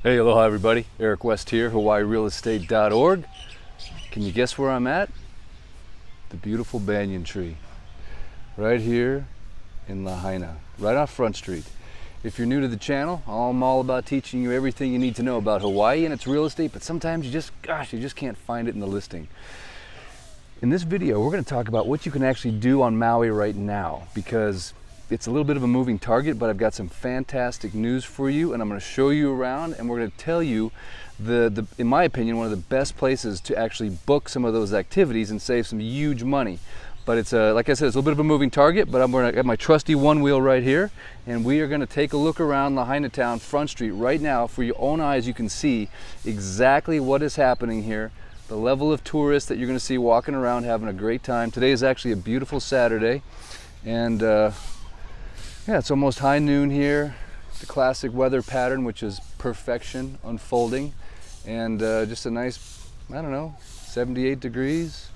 Hey, aloha everybody. Eric West here, HawaiiRealEstate.org. Can you guess where I'm at? The beautiful Banyan Tree. Right here in Lahaina, right off Front Street. If you're new to the channel, I'm all about teaching you everything you need to know about Hawaii and its real estate, but sometimes you just can't find it in the listing. In this video, we're going to talk about what you can actually do on Maui right now, because it's a little bit of a moving target, but I've got some fantastic news for you, and I'm going to show you around, and we're going to tell you in my opinion, one of the best places to actually book some of those activities and save some huge money. But it's like I said, it's a little bit of a moving target, but I'm going to get my trusty one wheel right here, and we are going to take a look around Lahaina Town, Front Street right now. For your own eyes, you can see exactly what is happening here, the level of tourists that you're going to see walking around having a great time. Today is actually a beautiful Saturday, and yeah, it's almost high noon here. The classic weather pattern, which is perfection unfolding, and just a nice, I don't know, 78 degrees,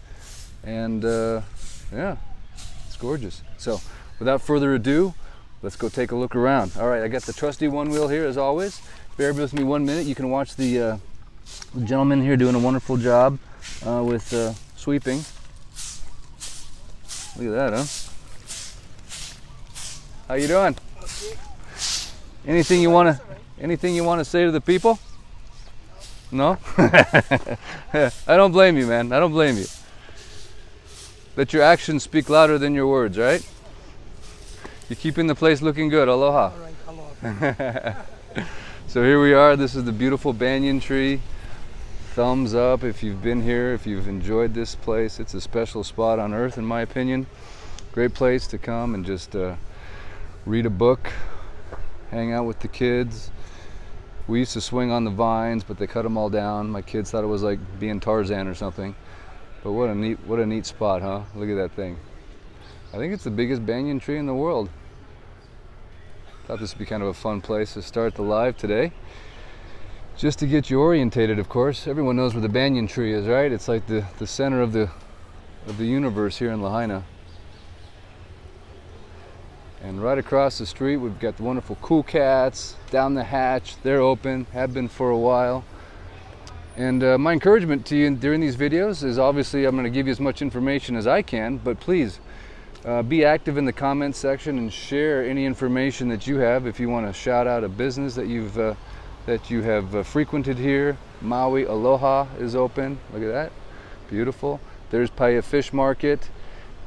and yeah, it's gorgeous. So without further ado, let's go take a look around. All right, I got the trusty one wheel here as always. Bear with me 1 minute. You can watch the gentleman here doing a wonderful job with sweeping. Look at that, huh? How you doing? Okay. Anything you want to say to the people? No? I don't blame you, man. I don't blame you. Let your actions speak louder than your words, right? You're keeping the place looking good. Aloha. All right, aloha. So here we are. This is the beautiful Banyan Tree. Thumbs up if you've been here, if you've enjoyed this place. It's a special spot on earth, in my opinion. Great place to come and just read a book, hang out with the kids. We used to swing on the vines, but they cut them all down. My kids thought it was like being Tarzan or something. But what a neat spot, huh? Look at that thing. I think it's the biggest banyan tree in the world. Thought this would be kind of a fun place to start the live today. Just to get you orientated, of course. Everyone knows where the banyan tree is, right? It's like the center of the universe here in Lahaina. And right across the street, we've got the wonderful Cool Cats down the hatch. They're open, have been for a while. And my encouragement to you during these videos is obviously I'm going to give you as much information as I can, but please be active in the comments section and share any information that you have. If you want to shout out a business that you have frequented here, Maui Aloha is open. Look at that, beautiful. There's Paia Fish Market.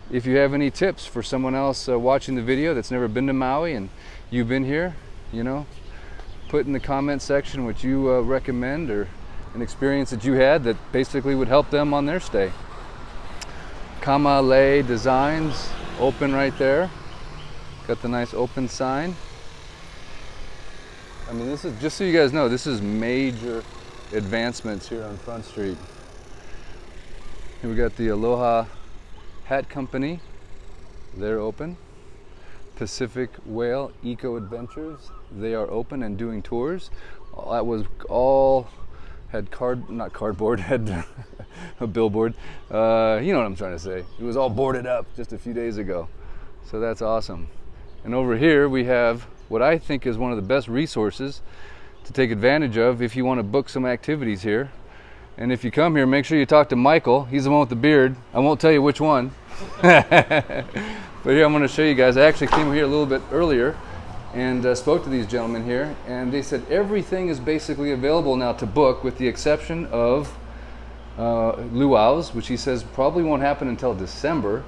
If you have any tips for someone else watching the video that's never been to Maui and you've been here, you know, put in the comment section what you recommend or an experience that you had that basically would help them on their stay. Kamale Designs, open right there. Got the nice open sign. I mean, this is, just so you guys know, this is major advancements here on Front Street. Here we got the Aloha Hat Company, they're open. Pacific Whale Eco Adventures, they are open and doing tours. That was all had had a billboard. You know what I'm trying to say. It was all boarded up just a few days ago. So that's awesome. And over here we have what I think is one of the best resources to take advantage of if you want to book some activities here. And if you come here, make sure you talk to Michael. He's the one with the beard. I won't tell you which one. But here I'm going to show you guys. I actually came here a little bit earlier and spoke to these gentlemen here, and they said everything is basically available now to book with the exception of luau's, which he says probably won't happen until December.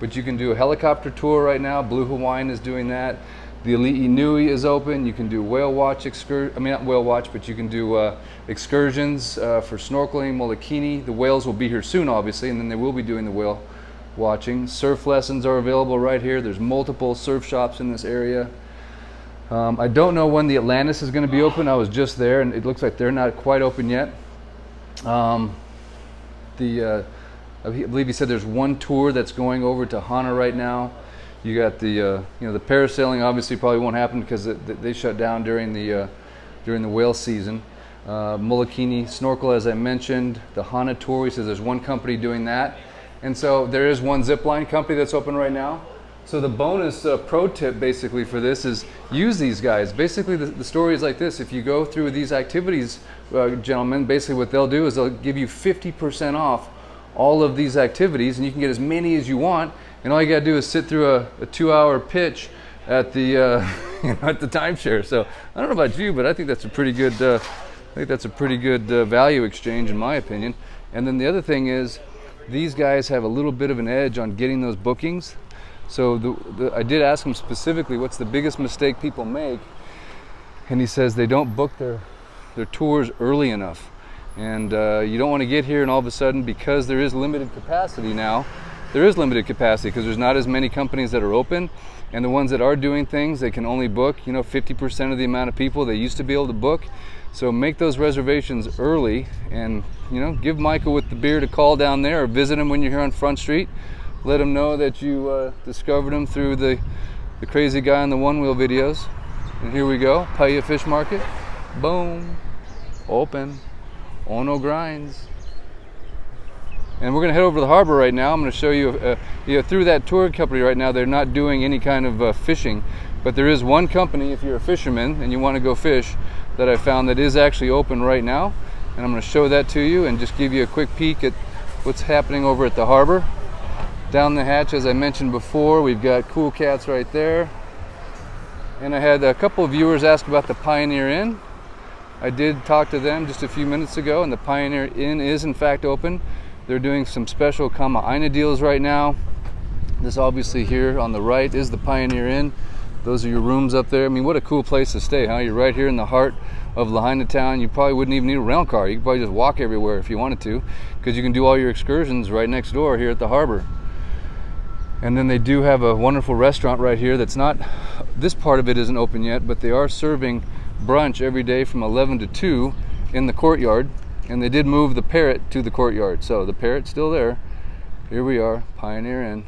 But you can do a helicopter tour right now. Blue Hawaiian is doing that. The Ali'i Nui is open. You can do whale watch not whale watch, but you can do excursions for snorkeling, molokini. The whales will be here soon, obviously, and then they will be doing the whale watching. Surf lessons are available right here. There's multiple surf shops in this area. I don't know when the Atlantis is going to be open. I was just there, and it looks like they're not quite open yet. I believe he said there's one tour that's going over to Hana right now. You got the the parasailing obviously probably won't happen because they shut down during the whale season. Molokini snorkel, as I mentioned, the Hana tour. He says there's one company doing that, and so there is one zip line company that's open right now. So the bonus pro tip basically for this is use these guys. Basically the story is like this. If you go through these activities, gentlemen, basically what they'll do is they'll give you 50% off all of these activities, and you can get as many as you want, and all you gotta do is sit through a 2-hour pitch at the at the timeshare. So I don't know about you, but I think that's a pretty good value exchange in my opinion. And then the other thing is these guys have a little bit of an edge on getting those bookings. So I did ask him specifically what's the biggest mistake people make, and he says they don't book their tours early enough. And you don't want to get here and all of a sudden, because there is limited capacity now, because there's not as many companies that are open, and the ones that are doing things, they can only book 50% of the amount of people they used to be able to book. So make those reservations early, and give Michael with the beard a call down there, or visit him when you're here on Front Street. Let him know that you discovered him through the crazy guy on the one wheel videos. And here we go, Paia Fish Market. Boom, open, Ono grinds. And we're gonna head over to the harbor right now. I'm gonna show you, through that tour company right now, they're not doing any kind of fishing, but there is one company, if you're a fisherman and you wanna go fish, that I found that is actually open right now. And I'm gonna show that to you and just give you a quick peek at what's happening over at the harbor. Down the hatch, as I mentioned before, we've got Cool Cats right there. And I had a couple of viewers ask about the Pioneer Inn. I did talk to them just a few minutes ago, and the Pioneer Inn is in fact open. They're doing some special Kama'aina deals right now. This obviously here on the right is the Pioneer Inn. Those are your rooms up there. I mean, what a cool place to stay, huh? You're right here in the heart of Lahaina town. You probably wouldn't even need a rental car. You could probably just walk everywhere if you wanted to, because you can do all your excursions right next door here at the harbor. And then they do have a wonderful restaurant right here that's not, this part of it isn't open yet, but they are serving brunch every day from 11 to 2 in the courtyard. And they did move the Parrot to the courtyard. So the Parrot's still there. Here we are, Pioneer Inn.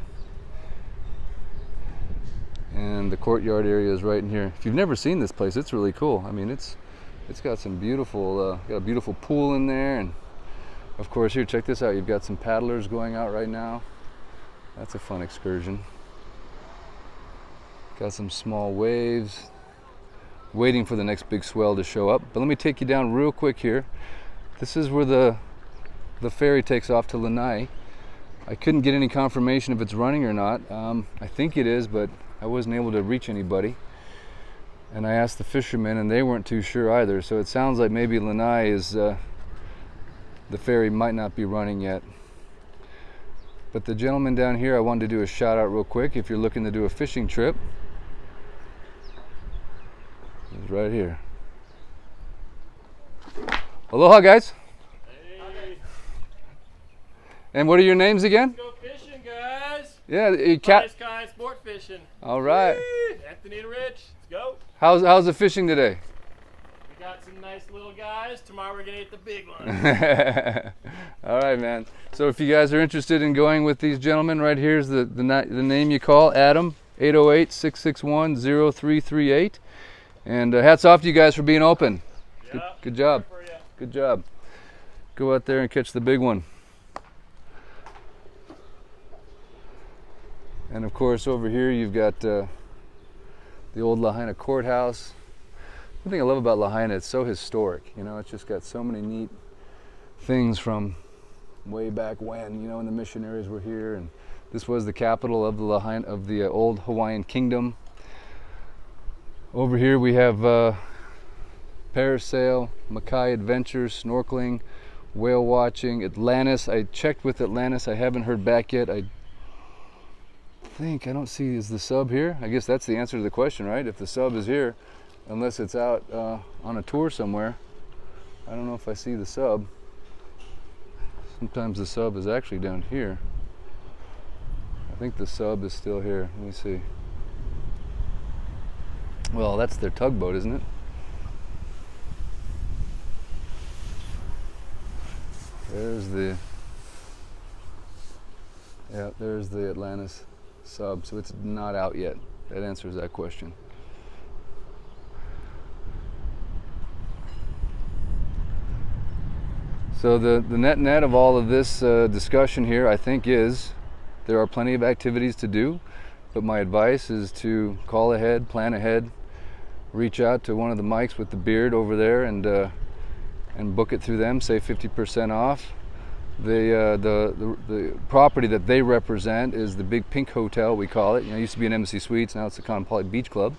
And the courtyard area is right in here. If you've never seen this place, it's really cool. I mean, it's got some beautiful, got a beautiful pool in there. And of course, here, check this out. You've got some paddlers going out right now. That's a fun excursion. Got some small waves, waiting for the next big swell to show up. But let me take you down real quick here. This is where the ferry takes off to Lanai. I couldn't get any confirmation if it's running or not. I think it is, but I wasn't able to reach anybody. And I asked the fishermen, and they weren't too sure either. So it sounds like maybe Lanai is, the ferry might not be running yet. But the gentleman down here, I wanted to do a shout out real quick. If you're looking to do a fishing trip, he's right here. Aloha, guys. Hey. And what are your names again? Let's go fishing, guys. Yeah, Nice kind sport fishing. All right. Whee! Anthony and Rich, let's go. How's the fishing today? We got some nice little guys. Tomorrow we're gonna eat the big ones. All right, man. So if you guys are interested in going with these gentlemen, right here's the name you call, Adam, 808-661-0338. And hats off to you guys for being open. Yeah, good job. for ya. Good job. Go out there and catch the big one. And of course over here you've got the old Lahaina Courthouse. One thing I love about Lahaina, it's so historic. It's just got so many neat things from way back when, when the missionaries were here, and this was the capital of the old Hawaiian kingdom. Over here we have parasail, Makai Adventures, snorkeling, whale watching, Atlantis. I checked with Atlantis. I haven't heard back yet. I don't see, is the sub here? I guess that's the answer to the question, right? If the sub is here, unless it's out on a tour somewhere. I don't know if I see the sub. Sometimes the sub is actually down here. I think the sub is still here. Let me see. Well, that's their tugboat, isn't it? There's the Atlantis sub. So it's not out yet. That answers that question. So the net of all of this discussion here, I think, is there are plenty of activities to do. But my advice is to call ahead, plan ahead, reach out to one of the mics with the beard over there and book it through them, say 50% off. The property that they represent is the Big Pink Hotel, we call it. You know, it used to be an Embassy Suites, now it's the Contemplate Beach Club.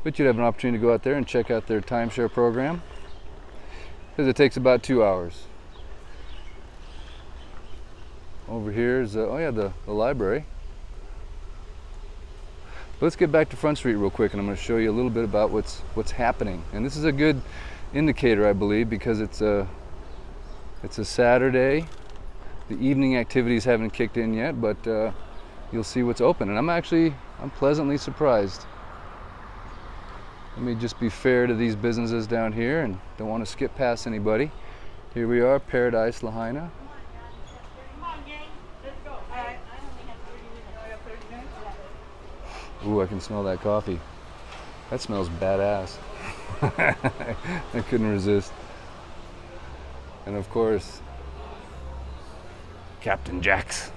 But you'd have an opportunity to go out there and check out their timeshare program, because it takes about 2 hours. Over here is, oh yeah, the library. Let's get back to Front Street real quick, and I'm going to show you a little bit about what's happening. And this is a good indicator, I believe, because it's a Saturday. The evening activities haven't kicked in yet, but you'll see what's open. And I'm pleasantly surprised. Let me just be fair to these businesses down here and don't want to skip past anybody. Here we are, Paradise Lahaina. Ooh, I can smell that coffee. That smells badass. I couldn't resist. And of course, Captain Jack's.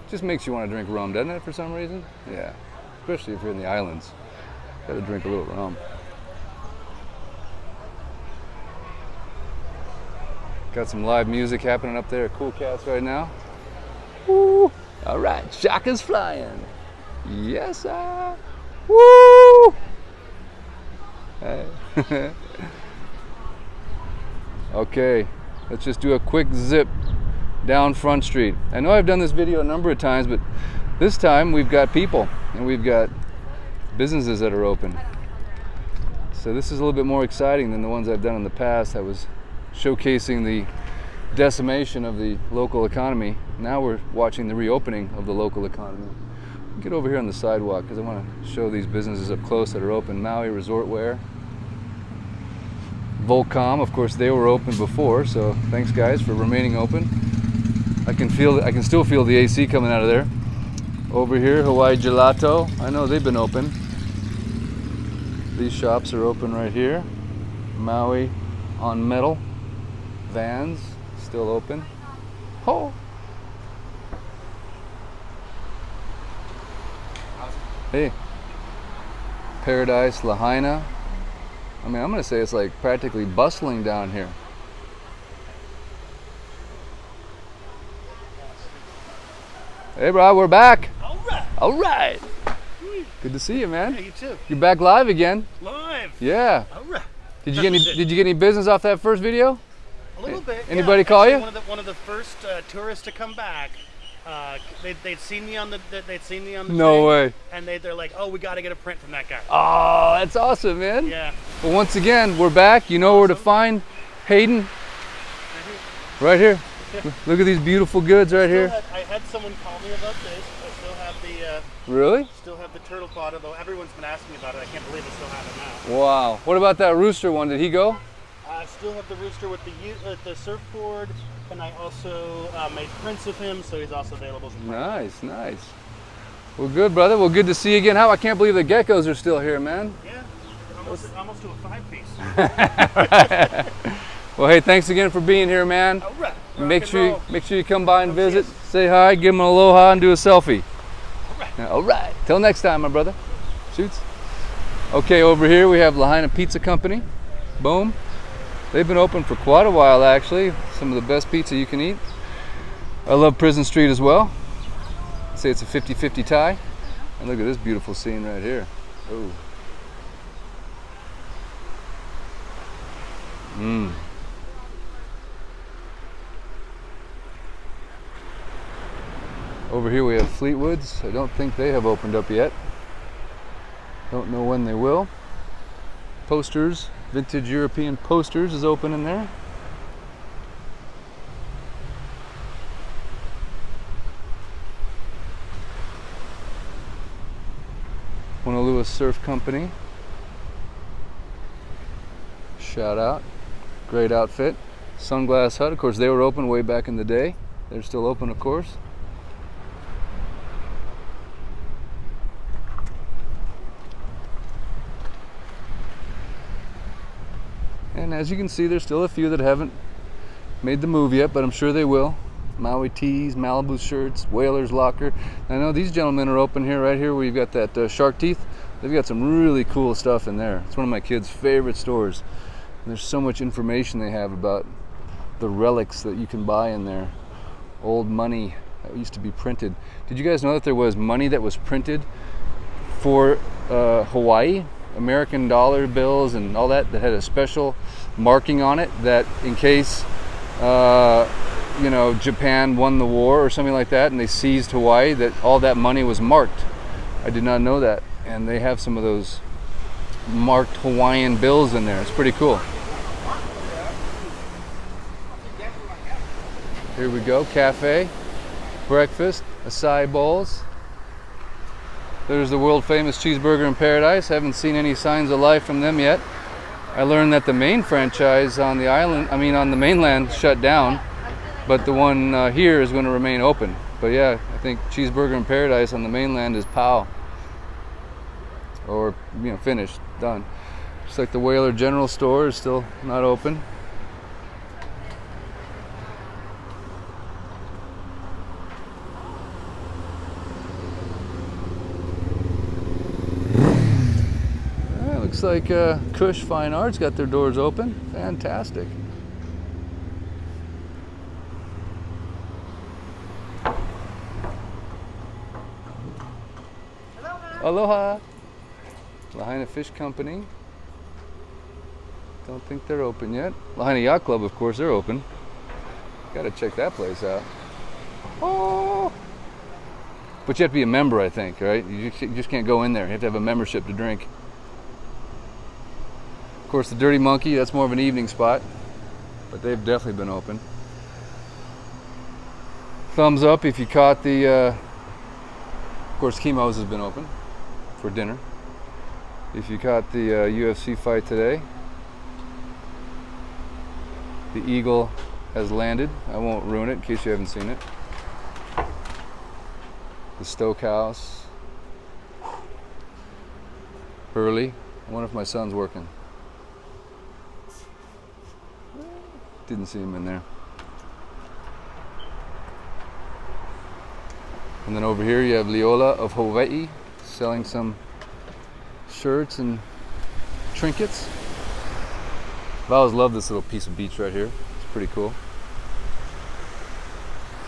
Just makes you want to drink rum, doesn't it, for some reason? Yeah, especially if you're in the islands. Gotta drink a little rum. Got some live music happening up there at Cool Cats right now. Woo! All right, Shaka's flying. Yes, sir. Woo! Hey. Okay, let's just do a quick zip down Front Street. I know I've done this video a number of times, but this time we've got people and we've got businesses that are open. So this is a little bit more exciting than the ones I've done in the past. I was showcasing the decimation of the local economy. Now we're watching the reopening of the local economy. Get over here on the sidewalk because I want to show these businesses up close that are open. Maui Resort Wear. Volcom, of course, they were open before, so thanks guys for remaining open. I can still feel the AC coming out of there. Over here, Hawaii Gelato. I know they've been open. These shops are open right here. Maui on Metal. Vans, still open. Oh! Hey. Paradise Lahaina. I mean, I'm going to say it's like practically bustling down here. Hey, bro, we're back. All right. All right. Good to see you, man. Yeah, you too. You're back live again. Live. Yeah. All right. Did you get any business off that first video? A little bit. Anybody yeah. call Actually, you? One of the first tourists to come back. They'd seen me on the No thing, way. and they're like, oh, we got to get a print from that guy. Oh, that's awesome, man. Yeah. Well, once again, we're back. You know where to find Hayden. Right here. Look at these beautiful goods right here. I had someone call me about this. I still have the Really? still have the turtle pod, although everyone's been asking about it. I can't believe I still have it now. Wow. What about that rooster one? Did he go? I still have the rooster with the surfboard, and I also made prints of him, so he's also available. Nice, nice. Well, good, brother. Well, good to see you again. I can't believe the geckos are still here, man. Yeah, almost to a 5-piece. Well, hey, thanks again for being here, man. All right. Make sure you come by and visit, say hi, give them an aloha, and do a selfie. All right. All right. Till next time, my brother. Shoots. Okay, over here we have Lahaina Pizza Company. Boom. They've been open for quite a while, actually. Some of the best pizza you can eat. I love Prison Street as well. I'd say it's a 50-50 tie. And look at this beautiful scene right here. Oh. Mmm. Over here we have Fleetwood's. I don't think they have opened up yet. Don't know when they will. Posters, Vintage European Posters is open in there. Honolulu Surf Company. Shout out. Great outfit. Sunglass Hut, of course they were open way back in the day. They're still open, of course. And as you can see, there's still a few that haven't made the move yet, but I'm sure they will. Maui tees, Malibu shirts, Whaler's Locker. I know these gentlemen are open here, right here where you've got that shark teeth. They've got some really cool stuff in there. It's one of my kids' favorite stores. And there's so much information they have about the relics that you can buy in there. Old money that used to be printed. Did you guys know that there was money that was printed for Hawaii? American dollar bills and all that had a special marking on it that in case you know, Japan won the war or something like that and they seized Hawaii, that all that money was marked. I did not know that. And they have some of those marked Hawaiian bills in there. It's pretty cool. Here we go, cafe, breakfast, acai bowls. There's the world famous cheeseburger in paradise. Haven't seen any signs of life from them yet. I learned that the main franchise on the island, on the mainland, shut down, but the one here is going to remain open. But yeah, I think cheeseburger in paradise on the mainland is pow, or finished, done. Just like the Whaler General Store is still not open. Looks like Kush Fine Arts got their doors open. Fantastic. Aloha. Lahaina Fish Company. Don't think they're open yet. Lahaina Yacht Club, of course, they're open. Gotta check that place out. Oh! But you have to be a member, I think, right? You just can't go in there. You have to have a membership to drink. Of course, the Dirty Monkey, that's more of an evening spot, but they've definitely been open. Thumbs up if you caught the, of course, Kimo's has been open for dinner. If you caught the UFC fight today, the Eagle has landed. I won't ruin it in case you haven't seen it. The Stoke House. Early. I wonder if my son's working. Didn't see him in there. And then over here you have Leola of Hawaii selling some shirts and trinkets. I've always loved this little piece of beach right here. It's pretty cool.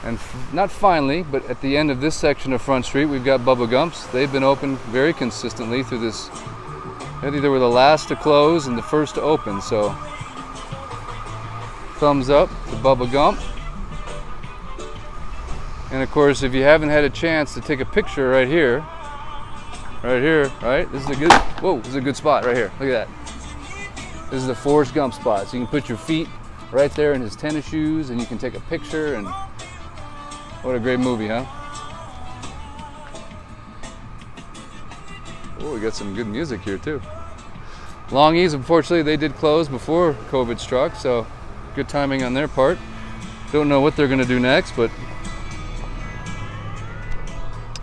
And not finally, but at the end of this section of Front Street, we've got Bubba Gumps. They've been open very consistently through this. I think they were the last to close and the first to open, so thumbs up to Bubba Gump. And of course, if you haven't had a chance to take a picture right here, right? This is a good spot right here. Look at that. This is the Forrest Gump spot. So you can put your feet right there in his tennis shoes and you can take a picture, and what a great movie, huh? Oh, we got some good music here too. Longies, unfortunately, they did close before COVID struck, so good timing on their part. Don't know what they're going to do next, but.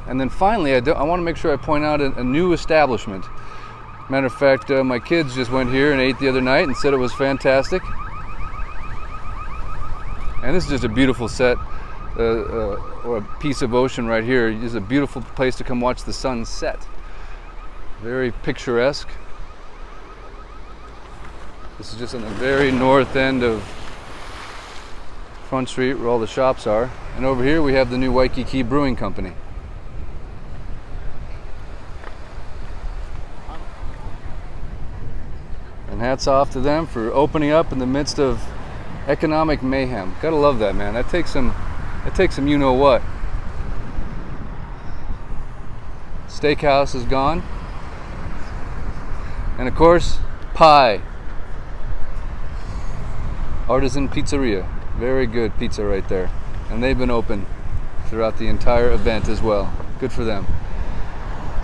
And then finally, I want to make sure I point out a new establishment. Matter of fact, my kids just went here and ate the other night and said it was fantastic. And this is just a beautiful set, or a piece of ocean right here. It's a beautiful place to come watch the sun set. Very picturesque. This is just on the very north end of Front Street where all the shops are. And over here we have the new Waikiki Brewing Company. And hats off to them for opening up in the midst of economic mayhem. Gotta love that, man. That takes some you know what. Steakhouse is gone. And of course, pie. Artisan Pizzeria. Very good pizza right there. And they've been open throughout the entire event as well. Good for them.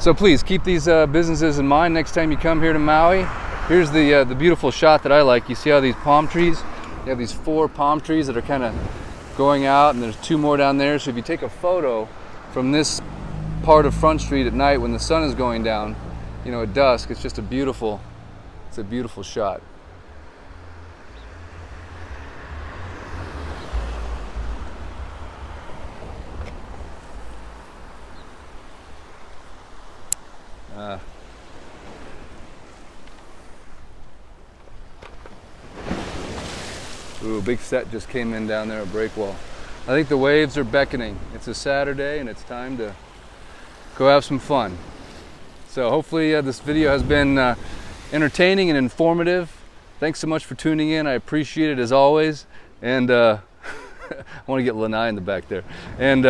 So please keep these businesses in mind next time you come here to Maui. Here's the beautiful shot that I like. You see how these palm trees? You have these 4 palm trees that are kind of going out, and there's 2 more down there. So if you take a photo from this part of Front Street at night when the sun is going down, at dusk, it's just a beautiful shot. Ooh, big set just came in down there, a breakwall. I think the waves are beckoning. It's a Saturday and it's time to go have some fun. So hopefully this video has been entertaining and informative. Thanks so much for tuning in. I appreciate it as always. And I want to get Lanai in the back there. And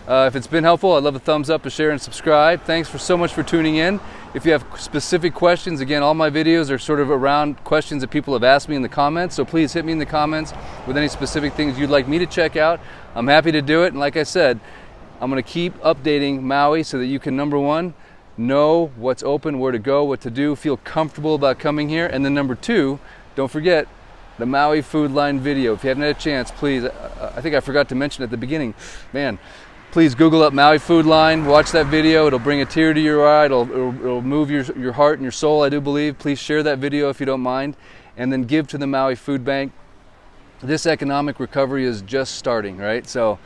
if it's been helpful, I'd love a thumbs up, a share, and subscribe. Thanks so much for tuning in. If you have specific questions, again, all my videos are sort of around questions that people have asked me in the comments. So please hit me in the comments with any specific things you'd like me to check out. I'm happy to do it. And like I said, I'm going to keep updating Maui so that you can, number one, know what's open, where to go, what to do, feel comfortable about coming here. And then number two, don't forget the Maui Food Line video. If you haven't had a chance, please, I think I forgot to mention at the beginning, man, please Google up Maui Food Line, watch that video. It'll bring a tear to your eye. It'll move your heart and your soul, I do believe. Please share that video if you don't mind. And then give to the Maui Food Bank. This economic recovery is just starting, right? So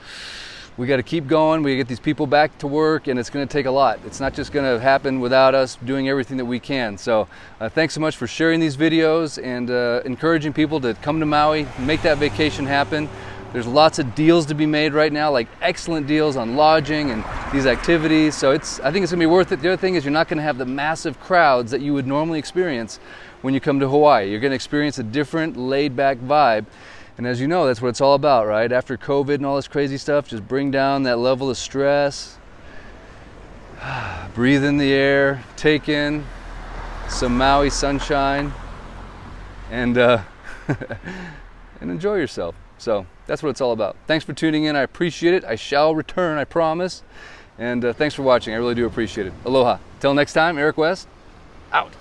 we got to keep going. We got to get these people back to work, and it's going to take a lot. It's not just going to happen without us doing everything that we can. So thanks so much for sharing these videos and encouraging people to come to Maui, make that vacation happen. There's lots of deals to be made right now, like excellent deals on lodging and these activities. So I think it's gonna be worth it. The other thing is you're not gonna have the massive crowds that you would normally experience when you come to Hawaii. You're gonna experience a different laid back vibe. And as you know, that's what it's all about, right? After COVID and all this crazy stuff, just bring down that level of stress, breathe in the air, take in some Maui sunshine, and and enjoy yourself. So that's what it's all about. Thanks for tuning in. I appreciate it. I shall return, I promise. And thanks for watching. I really do appreciate it. Aloha. Till next time, Eric West, out.